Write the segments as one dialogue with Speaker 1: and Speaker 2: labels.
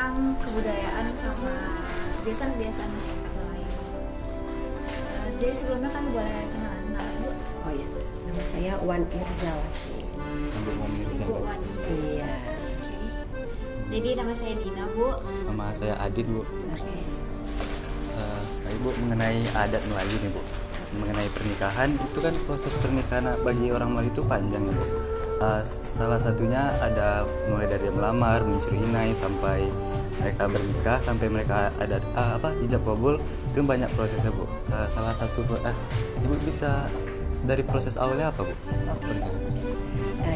Speaker 1: tentang kebudayaan sama kebiasaan-kebiasaan masyarakat lain. Jadi sebelumnya kan boleh kenalan Bu.
Speaker 2: Oh iya, nama saya Wan Irzawati.
Speaker 3: Bu Mirza.
Speaker 1: Bu Wan.
Speaker 2: Iya.
Speaker 1: Oke. Jadi nama saya Dina Bu.
Speaker 3: Nama saya Adit, Bu.
Speaker 1: Oke.
Speaker 3: Bu, mengenai adat Melayu nih, Bu. Mengenai pernikahan, itu kan proses pernikahan bagi orang Melayu itu panjang ya, Bu. Salah satunya ada mulai dari melamar, mencuri inai, sampai mereka bernikah, sampai mereka ada ijab kabul, itu banyak prosesnya, Bu. Salah satu, Ibu bisa dari proses awalnya apa, Bu? Pernikahan.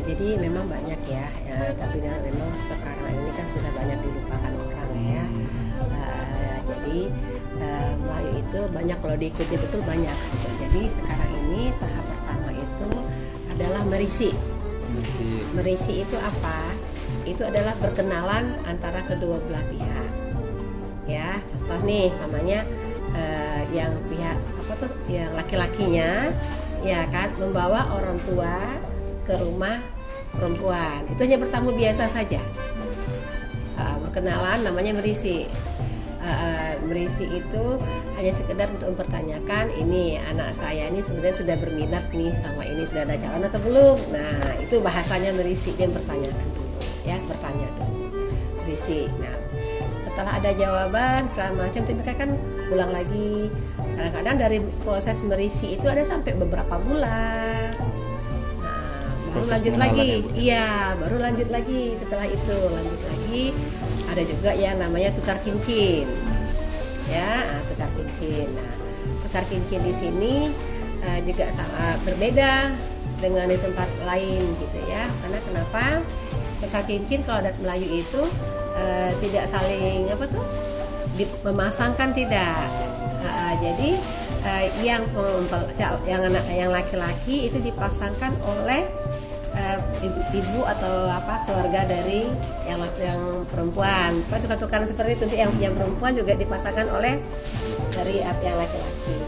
Speaker 2: Jadi memang banyak ya, tapi memang sekarang ini kan sudah banyak dilupakan orang ya. Jadi Melayu itu banyak, kalau diikuti betul banyak. Jadi sekarang ini tahap pertama itu adalah merisi. Merisi itu apa? Itu adalah berkenalan antara kedua belah pihak. Ya, contoh nih, namanya yang pihak yang laki-lakinya, ya kan, membawa orang tua ke rumah perempuan. Itu hanya bertamu biasa saja. Berkenalan namanya merisi. Merisi itu hanya sekedar untuk mempertanyakan, ini anak saya ini sebenarnya sudah berminat nih sama ini, sudah ada calon atau belum. Nah, itu bahasanya merisi, dia bertanyakan dulu, ya, bertanya dulu, merisi. Nah, setelah ada jawaban segala macam, mereka kan pulang lagi. Kadang-kadang dari proses merisi itu ada sampai beberapa bulan. Baru lanjut lagi, iya, baru lanjut lagi. Setelah itu lanjut lagi, ada juga yang namanya tukar cincin, ya, tukar cincin. Nah, tukar cincin di sini juga sangat berbeda dengan di tempat lain, gitu ya. Karena kenapa? Tukar cincin kalau adat Melayu itu tidak saling memasangkan, tidak. Jadi yang laki-laki itu dipasangkan oleh ibu atau keluarga dari yang perempuan. Kalau tukar-tukaran seperti itu, yang perempuan juga dipasangkan oleh dari yang laki-laki.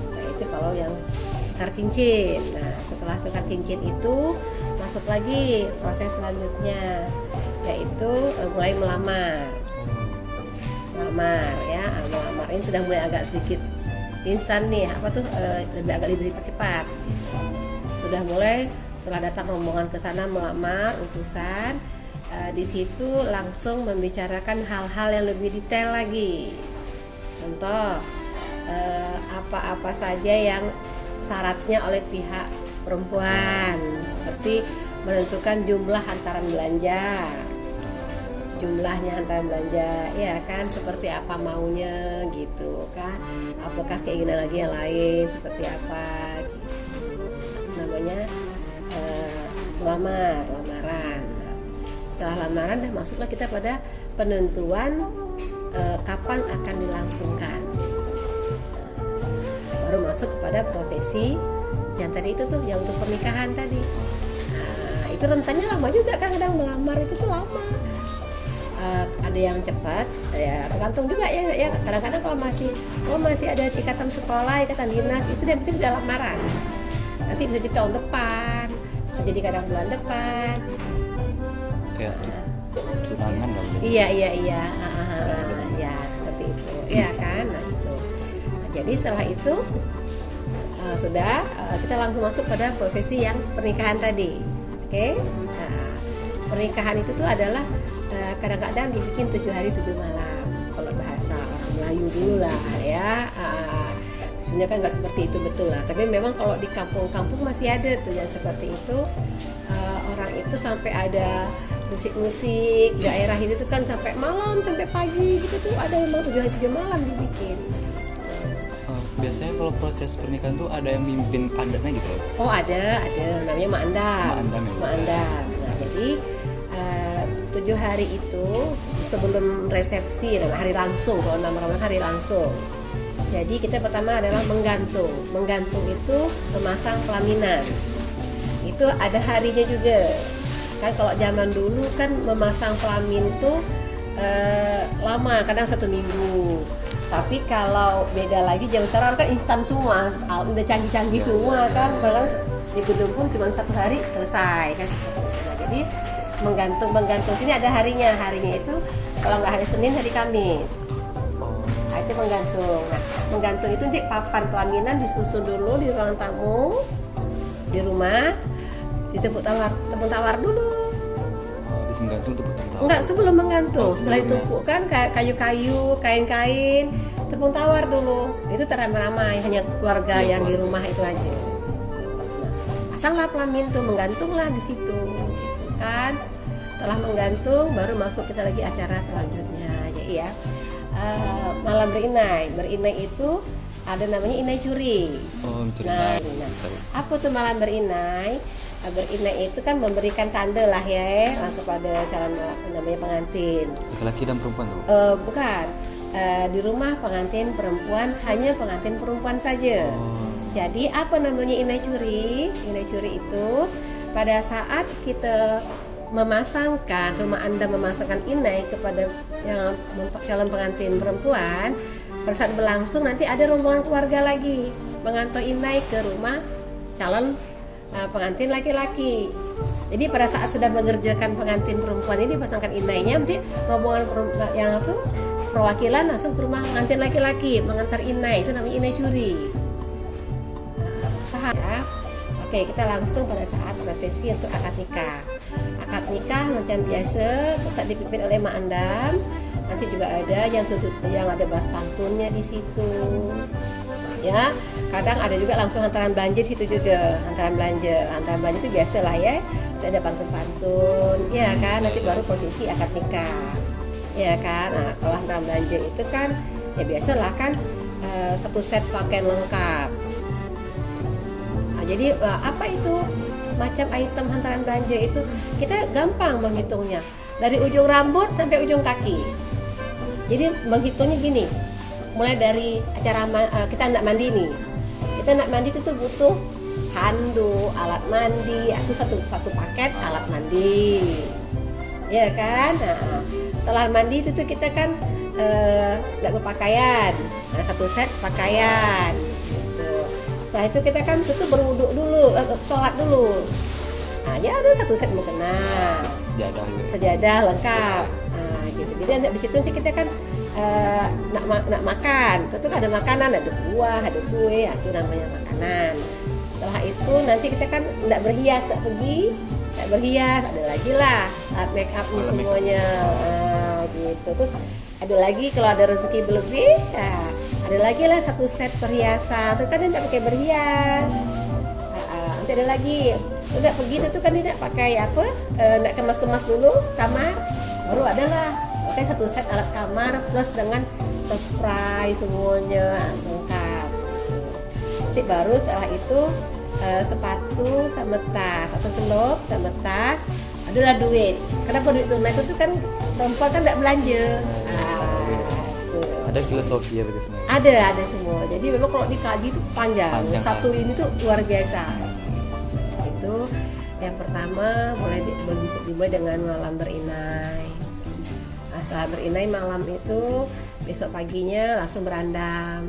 Speaker 2: Nah, itu kalau yang tukar cincin. Nah, setelah tukar cincin itu masuk lagi proses selanjutnya, yaitu mulai melamar ya. Melamar ini sudah mulai agak sedikit instan nih, lebih cepat. Sudah mulai, setelah datang rombongan ke sana melamar utusan, di situ langsung membicarakan hal-hal yang lebih detail lagi. Contoh, apa-apa saja yang syaratnya oleh pihak perempuan, seperti menentukan jumlah hantaran belanja, ya kan, seperti apa maunya, gitu kan, apakah keinginan lagi yang lain seperti apa, gitu. Namanya lamaran. Setelah lamaran dan masuklah kita pada penentuan kapan akan dilangsungkan. Baru masuk kepada prosesi yang tadi itu tuh, yang untuk pernikahan tadi. Nah, itu rentannya lama juga, kadang melamar itu tuh lama. Ada yang cepat, ya tergantung juga ya. Kadang-kadang kalau masih ada ikatan sekolah, ikatan dinas, itu sudah lamaran. Nanti bisa jadi tahun depan, bisa jadi kadang bulan depan.
Speaker 3: Kayak tunangan dong.
Speaker 2: Iya. Ya, seperti itu. Ya kan, nah itu. Nah, jadi setelah itu sudah kita langsung masuk pada prosesi yang pernikahan tadi. Oke? Nah, pernikahan itu tuh adalah kadang-kadang dibikin 7 hari 7 malam. Kalau bahasa orang Melayu dulu lah ya. Sebenarnya kan nggak seperti itu betul lah, tapi memang kalau di kampung-kampung masih ada tuh yang seperti itu. Orang itu sampai ada musik-musik daerah itu tuh kan sampai malam, sampai pagi gitu tuh, ada memang 7 hari 7 malam dibikin.
Speaker 3: Biasanya kalau proses pernikahan tuh ada yang mimpin adatnya gitu ya?
Speaker 2: Oh ada, namanya Maandam. Nah, jadi 7 hari itu sebelum resepsi dan hari langsung, kalau nama hari langsung. Jadi kita pertama adalah menggantung. Menggantung itu memasang pelaminan. Itu ada harinya juga. Kan kalau zaman dulu kan memasang pelamin tuh lama, kadang 1 minggu. Tapi kalau beda lagi zaman sekarang kan instan semua, udah canggih-canggih semua kan. Padahal di gedung pun cuma 1 hari selesai kan. Nah, jadi menggantung sini ada harinya itu kalau nggak hari Senin hari Kamis. Nah, itu menggantung. Nah, menggantung itu nanti papan pelaminan disusun dulu di ruangan tamu di rumah, ditepuk tawar dulu.
Speaker 3: Habis menggantung tepung tawar.
Speaker 2: Enggak, sebelum menggantung. Setelah
Speaker 3: Sebelumnya.
Speaker 2: ditumpuk kan kayu-kayu, kain-kain, tepung tawar dulu. Itu teramai-ramai, hanya keluarga
Speaker 3: Iya,
Speaker 2: yang di
Speaker 3: keluarga.
Speaker 2: rumah itu aja. Nah, pasanglah pelamin tuh, menggantunglah di situ, gitu kan. Setelah menggantung, baru masuk kita lagi acara selanjutnya, ya. Malam berinai itu ada namanya inai curi.
Speaker 3: Oh, mencuri
Speaker 2: Nah,
Speaker 3: nai.
Speaker 2: nah,
Speaker 3: Sorry.
Speaker 2: apa tuh malam berinai? Berinai itu kan memberikan tanda lah ya kepada calon namanya pengantin.
Speaker 3: Laki-laki dan perempuan tuh.
Speaker 2: Bukan. Di rumah pengantin perempuan hanya pengantin perempuan saja.
Speaker 3: Oh.
Speaker 2: Jadi apa namanya inai curi? Inai curi itu pada saat kita memasangkan atau Anda memasangkan inai kepada yang calon pengantin perempuan, pada saat berlangsung nanti ada rombongan keluarga lagi mengantar inai ke rumah calon pengantin laki-laki. Jadi pada saat sudah mengerjakan pengantin perempuan ini pasangkan inainya, nanti rombongan yang itu perwakilan langsung ke rumah pengantin laki-laki mengantar inai, itu namanya inai curi. Paham ya? Oke, kita langsung pada saat prosesi untuk akad nikah. Akad nikah macam biasa tetap dipimpin oleh Mak Andam. Nanti juga ada yang ada bas pantunnya di situ. Ya, kadang ada juga langsung hantaran belanja di situ juga. Hantaran belanja itu biasa lah ya. Itu ada pantun-pantun, ya kan. Nanti baru posisi akad nikah, ya kan. Nah, kalau hantaran belanja itu kan ya biasalah kan satu set pakaian lengkap. Nah, jadi apa itu macam item hantaran belanja itu kita gampang menghitungnya dari ujung rambut sampai ujung kaki. Jadi menghitungnya gini, mulai dari acara kita nak mandi nih, kita nak mandi itu tuh butuh handuk, alat mandi, itu satu paket alat mandi, ya kan. Nah, setelah mandi itu tuh kita kan tidak berpakaian, nah, satu set pakaian. Setelah itu kita kan itu berwuduk dulu, sholat dulu. Nah, ya ada satu set mukena, sejadah lengkap. Nah, gitu. Jadi di situ nanti kita kan nak makan. Tentu ada makanan, ada buah, ada kue, itu namanya makanan. Setelah itu nanti kita kan tidak berhias, tidak berhias, ada lagi lah alat make upnya semuanya. Gitu. Terus ada lagi kalau ada rezeki berlebih, ya, ada lagi lah satu set perhiasan. Itu kan tidak pakai berhias. Nanti ada lagi, tidak pergi itu kan tidak pakai apa, tidak kemas-kemas dulu kamar, baru adalah pakai satu set alat kamar plus dengan spray semuanya lengkap. Nanti baru setelah itu sepatu sama tas atau celop sama tas, adalah duit. Kenapa duit tunai itu kan perempuan kan tidak belanja.
Speaker 3: Ada filosofi ya begitu semua.
Speaker 2: Ada semua. Jadi memang kalau dikaji itu panjang satu ini tuh luar biasa. Itu yang pertama bisa dimulai dengan malam berinai. Nah, setelah berinai malam itu besok paginya langsung berandam.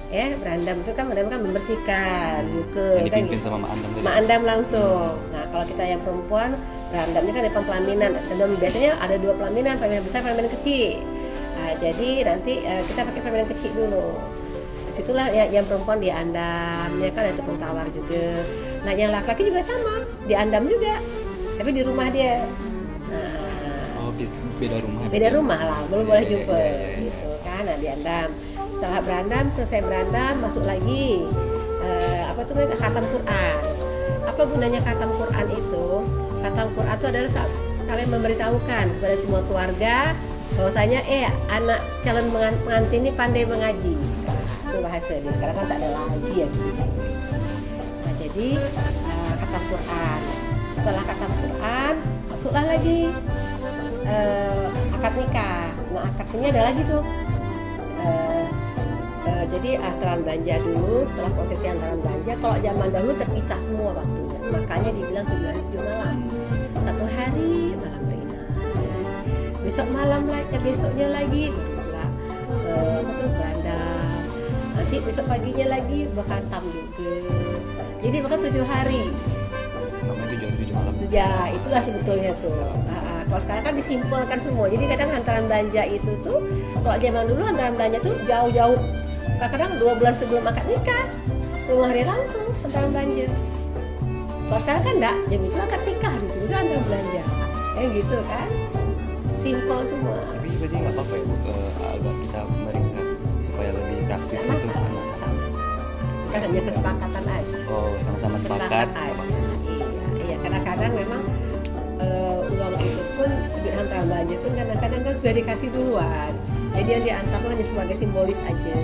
Speaker 2: Ya, berandam itu kan membersihkan muka.
Speaker 3: Yang dipimpin
Speaker 2: kan,
Speaker 3: sama Mak Andam tadi.
Speaker 2: Mak Andam langsung. Nah, kalau kita yang perempuan berandamnya kan depan pelaminan. Dan biasanya ada dua pelaminan besar, pelaminan kecil. Nah, jadi nanti kita pakai pelaminan kecil dulu. Disitulah yang perempuan diandam, ya kan ada tepung tawar juga. Nah, yang laki-laki juga sama, diandam juga, tapi di rumah dia. Nah,
Speaker 3: beda rumah.
Speaker 2: Beda rumah lah, belum boleh
Speaker 3: Iya,
Speaker 2: jumpa,
Speaker 3: iya.
Speaker 2: gitu kan. Nah, diandam. Setelah berandam, selesai berandam, masuk lagi khatam Quran. Apa gunanya khatam Quran itu? Khatam Quran itu adalah sekalian memberitahukan kepada semua keluarga bahwasanya anak calon pengantin ini pandai mengaji. Itu bahasa dia. Sekarang kan tak ada lagi ya. Nah, jadi khatam Quran. Setelah khatam Quran, masuklah lagi akad nikah. Nah, akad ini ada lagi tuh. Jadi hantaran belanja dulu, setelah prosesi hantaran belanja, kalau zaman dahulu terpisah semua waktunya, makanya dibilang 7 hari 7 malam. Satu hari malam berinai, besok malam lagi, besoknya lagi pula berandam, nanti besok paginya lagi berkhatam juga. Jadi maka 7 hari.
Speaker 3: Namanya 7 hari 7 malam.
Speaker 2: Ya itulah sebetulnya tuh. Kalau sekarang kan disimpelkan semua. Jadi kadang hantaran belanja itu tuh, kalau zaman dulu hantaran belanja tuh jauh-jauh. Kadang 2 bulan sebelum akad nikah, semua hari langsung hantaran belanja. Kalau sekarang kan enggak, jam itu akad nikah, itu juga hantaran belanja. Kayak gitu kan, simpel semua.
Speaker 3: Tapi berarti nggak apa-apa ya Bu, agak kita meringkas supaya lebih praktis
Speaker 2: Nggak
Speaker 3: gitu, nggak masalah.
Speaker 2: Itu kan hanya kesepakatan aja.
Speaker 3: Oh, sama-sama sepakat.
Speaker 2: Aja. Iya. Kadang-kadang memang uang itu pun duit hantaran belanja pun kadang-kadang kan sudah dikasih duluan. Jadi yang diantar tuh hanya sebagai simbolis aja.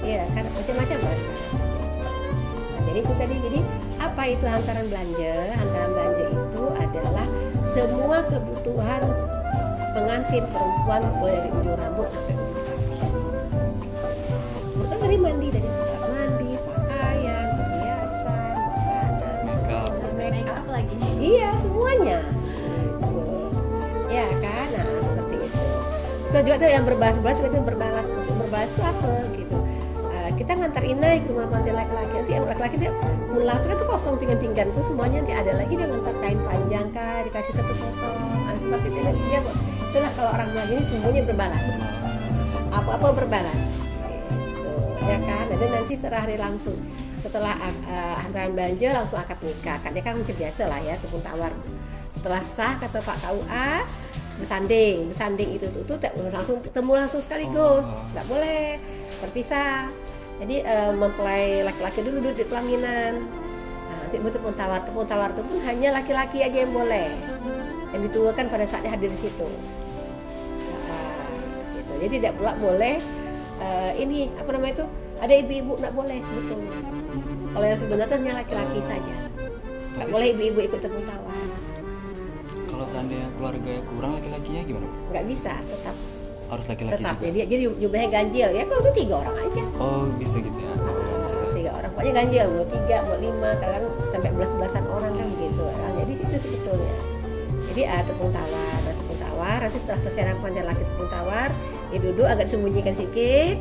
Speaker 2: Iya, kan macam-macam lah. Nah, jadi itu tadi. Jadi apa itu hantaran belanja? Hantaran belanja itu adalah semua kebutuhan pengantin perempuan mulai dari ujung rambut sampai ujung kaki. Bukan dari mandi, dari mandi, pakaian, perhiasan, makanan,
Speaker 3: Makeup.
Speaker 1: Make up lagi.
Speaker 2: iya semuanya. Tuh. Ya kan, nah seperti itu. Itu juga tuh yang berbalas-balas itu berbalas. Maksud berbalas itu apa gitu? Kita ngantar Inai ke rumah pengantin laki-laki, nanti yang laki-laki dia pulang tuh kan tuh kosong pinggan-pinggan tuh semuanya, nanti ada lagi dia ngantar kain panjang kah, dikasih satu potong, seperti itu dia. Itulah kalau orang Melayu ini semuanya berbalas, apa-apa berbalas, gitu, ya kan? Dan nanti serah hari langsung setelah hantaran belanja langsung akad nikah. Akad nikah mungkin biasa lah ya, tepung tawar. Setelah sah kata Pak KUA bersanding itu tuh langsung ketemu langsung sekaligus, nggak boleh terpisah. Jadi mempelai laki-laki dulu duduk di pelaminan. Nah, nanti tepung tawar itu pun hanya laki-laki aja yang boleh, yang dituakan pada saatnya hadir di situ. Gitu. Jadi tidak pula boleh ini apa namanya itu, ada ibu-ibu nggak boleh sebetulnya. Kalau yang sebenarnya hanya laki-laki saja, nggak boleh ibu-ibu ikut tepung tawar.
Speaker 3: Kalau seandainya keluarga kurang laki-lakinya gimana Bu?
Speaker 2: Nggak bisa, tetap
Speaker 3: Harus laki-laki juga?
Speaker 2: jadi jumlahnya ganjil ya. Kalau itu 3 orang aja,
Speaker 3: Oh, bisa gitu ya?
Speaker 2: 3 orang pokoknya ganjil, mau 3 mau 5, kadang sampai belas-belasan orang kan begitu. Nah, jadi itu sebetulnya. Jadi tepung tawar nanti setelah selesai pengantin laki tepung tawar, dia duduk agak disembunyikan sedikit,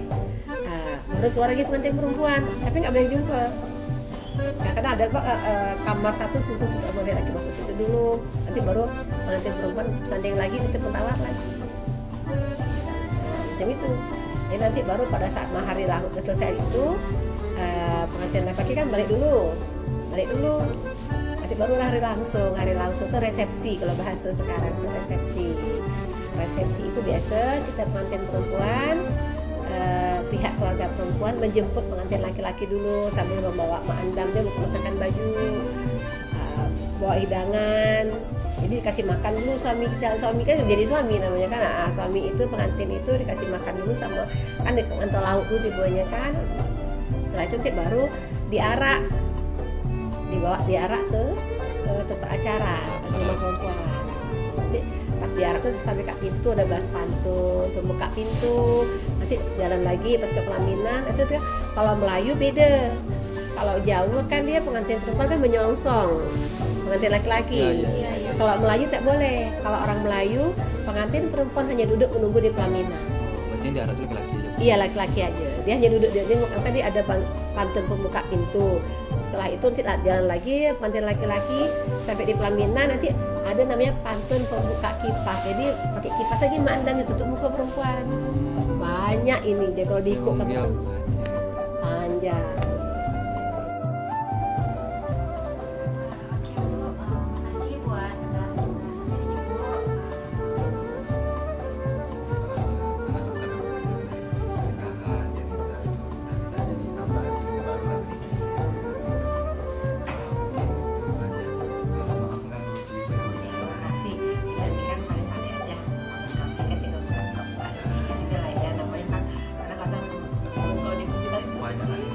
Speaker 2: baru keluar lagi pengantin perempuan, tapi nggak boleh jumpa. Nah, karena ada kamar satu khusus untuk pengantin laki, masuk situ dulu, nanti baru pengantin perempuan sanding lagi di tepung tawar lagi. Macam itu. Jadi nanti baru pada saat hari langsung selesai itu pengantin laki kan balik dulu. Nanti baru hari langsung itu resepsi, kalau bahasa sekarang itu resepsi itu biasa kita pengantin perempuan, pihak keluarga perempuan menjemput pengantin laki-laki dulu sambil membawa mandam, dia memasangkan baju, bawa hidangan. Jadi dikasih makan dulu suami kan jadi suami namanya kan. Suami itu pengantin itu dikasih makan dulu sama kan ngantar lauk dulu dibawanya kan. Setelah itu nanti baru diarak ke tempat acara rumah perempuan. Nanti pas diarak tuh sampai ke pintu ada belas pantun, pembuka pintu, nanti jalan lagi pas ke pelaminan. Itu tuh kalau Melayu beda. Kalau Jawa kan dia pengantin perempuan kan menyongsong pengantin laki-laki.
Speaker 1: Iya.
Speaker 2: Kalau Melayu tak boleh. Kalau orang Melayu pengantin perempuan hanya duduk menunggu di pelaminan.
Speaker 3: Berarti yang diarah itu laki-laki aja?
Speaker 2: Iya, laki-laki aja. Dia hanya duduk, kan dia ada pantun pembuka pintu. Setelah itu nanti jalan lagi pengantin laki-laki sampai di pelaminan, nanti ada namanya pantun pembuka kipas. Jadi pakai kipas lagi mandang ditutup muka perempuan. Banyak ini dia kalau diikut
Speaker 3: Memang dia
Speaker 2: tuh
Speaker 3: panjang.
Speaker 2: panjang.
Speaker 1: Oke Bu, makasih buat penjelasan dari Ibu.
Speaker 3: Jangan lupa proses pernikahan, jadi bisa jadi tambah lagi baru lagi. Itu aja. Maaf mengganggu juga.
Speaker 2: Terima kasih. Jadi kan pandai-pandai aja. Kita tinggal buka-buka aja. Jadi lah ya namanya kan kadang-kadang kalau di kunci itu
Speaker 3: Banyak lagi.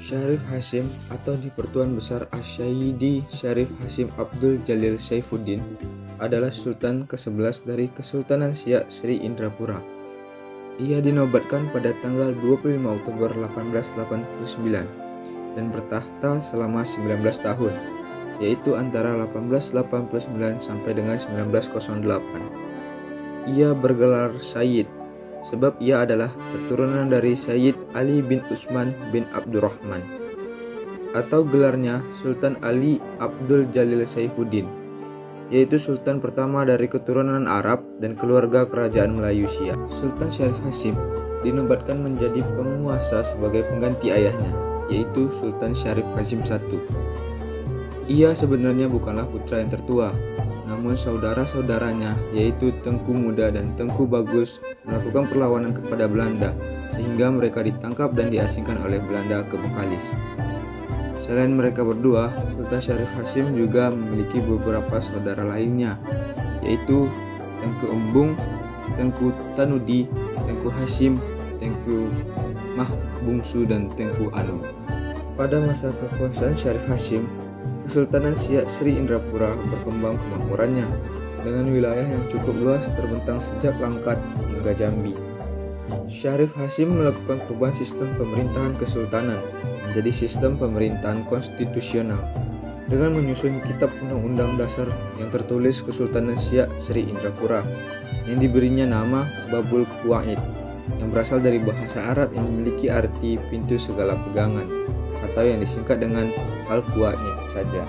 Speaker 4: Syarif Hasyim atau di-Pertuan Besar Asy-Syaidi Syarif Hasyim Abdul Jalil Saifuddin adalah Sultan ke-11 dari Kesultanan Siak Sri Indrapura. Ia dinobatkan pada tanggal 25 Oktober 1889 dan bertahta selama 19 tahun, yaitu antara 1889 sampai dengan 1908. Ia bergelar Sayyid sebab ia adalah keturunan dari Sayyid Ali bin Utsman bin Abdurrahman, atau gelarnya Sultan Ali Abdul Jalil Saifuddin, yaitu sultan pertama dari keturunan Arab dan keluarga kerajaan Melayu Siak. Sultan Syarif Hasyim dinobatkan menjadi penguasa sebagai pengganti ayahnya, yaitu Sultan Syarif Hasyim I. Ia sebenarnya bukanlah putra yang tertua, namun saudara-saudaranya yaitu Tengku Muda dan Tengku Bagus melakukan perlawanan kepada Belanda sehingga mereka ditangkap dan diasingkan oleh Belanda ke Bengkalis. Selain mereka berdua, Sultan Syarif Hasyim juga memiliki beberapa saudara lainnya, yaitu Tengku Embung, Tengku Tanudi, Tengku Hasyim, Tengku Mah Bungsu, dan Tengku Anu. Pada masa kekuasaan Syarif Hasyim, Kesultanan Siak Sri Indrapura berkembang kemakmurannya dengan wilayah yang cukup luas terbentang sejak Langkat hingga Jambi. Syarif Hasyim melakukan perubahan sistem pemerintahan kesultanan menjadi sistem pemerintahan konstitusional dengan menyusun kitab undang-undang dasar yang tertulis Kesultanan Siak Sri Indrapura yang diberinya nama Babul Qawaid yang berasal dari bahasa Arab yang memiliki arti pintu segala pegangan atau yang disingkat dengan Al-Qawaid saja.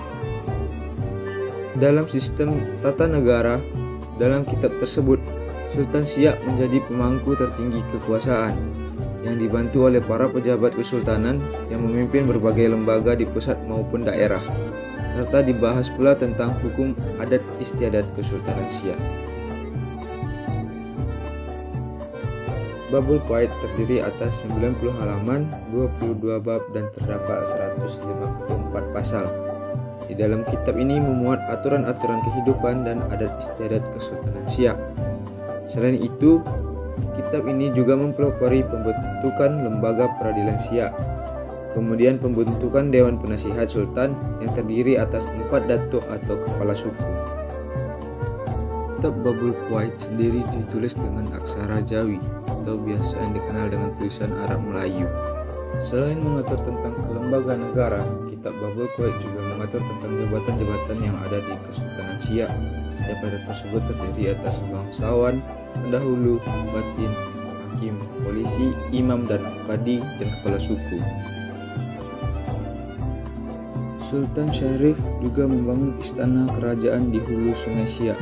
Speaker 4: Dalam sistem tata negara, dalam kitab tersebut, Sultan Siak menjadi pemangku tertinggi kekuasaan yang dibantu oleh para pejabat kesultanan yang memimpin berbagai lembaga di pusat maupun daerah, serta dibahas pula tentang hukum adat istiadat Kesultanan Siak. Babul Qawaid terdiri atas 90 halaman, 22 bab dan terdapat 154 pasal. Di dalam kitab ini memuat aturan-aturan kehidupan dan adat istiadat Kesultanan Siak. Selain itu, kitab ini juga mempelopori pembentukan lembaga peradilan Siak, kemudian pembentukan Dewan Penasihat Sultan yang terdiri atas 4 datuk atau kepala suku. Kitab Babul Qawaid sendiri ditulis dengan aksara Jawi atau biasa yang dikenal dengan tulisan Arab Melayu. Selain mengatur tentang kelembagaan negara, kitab Babul Qawaid juga mengatur tentang jabatan-jabatan yang ada di Kesultanan Siak. Jabatan tersebut terdiri atas bangsawan, pendahulu, batin, hakim, polisi, imam dan kadi, dan kepala suku. Sultan Syarif juga membangun istana kerajaan di hulu Sungai Siak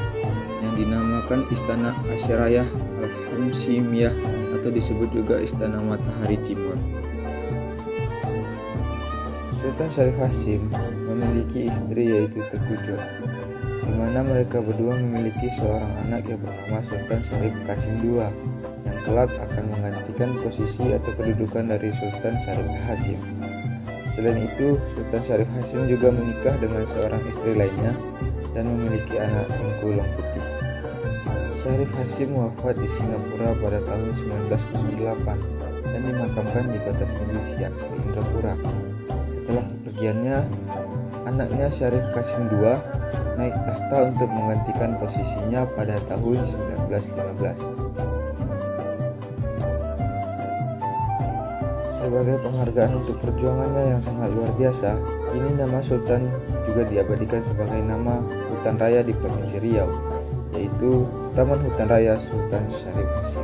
Speaker 4: yang dinamakan Istana Asyirayah Al-Hamsimiyah atau disebut juga Istana Matahari Timur. Sultan Syarif Hasyim memiliki istri yaitu Tengku Jod, di mana mereka berdua memiliki seorang anak yang bernama Sultan Syarif Qasim II yang kelak akan menggantikan posisi atau kedudukan dari Sultan Syarif Hasyim. Selain itu, Sultan Syarif Hasyim juga menikah dengan seorang istri lainnya dan memiliki anak Tengku Long Putih. Syarif Hasyim wafat di Singapura pada tahun 1908 dan dimakamkan di Kota Tinggi Siak Sri Indrapura. Setelah kepergiannya, anaknya Syarif Qasim II naik tahta untuk menggantikan posisinya pada tahun 1915. Sebagai penghargaan untuk perjuangannya yang sangat luar biasa, kini nama Sultan juga diabadikan sebagai nama hutan raya di Provinsi Riau, yaitu Taman Hutan Raya Sultan Syarif Hasyim.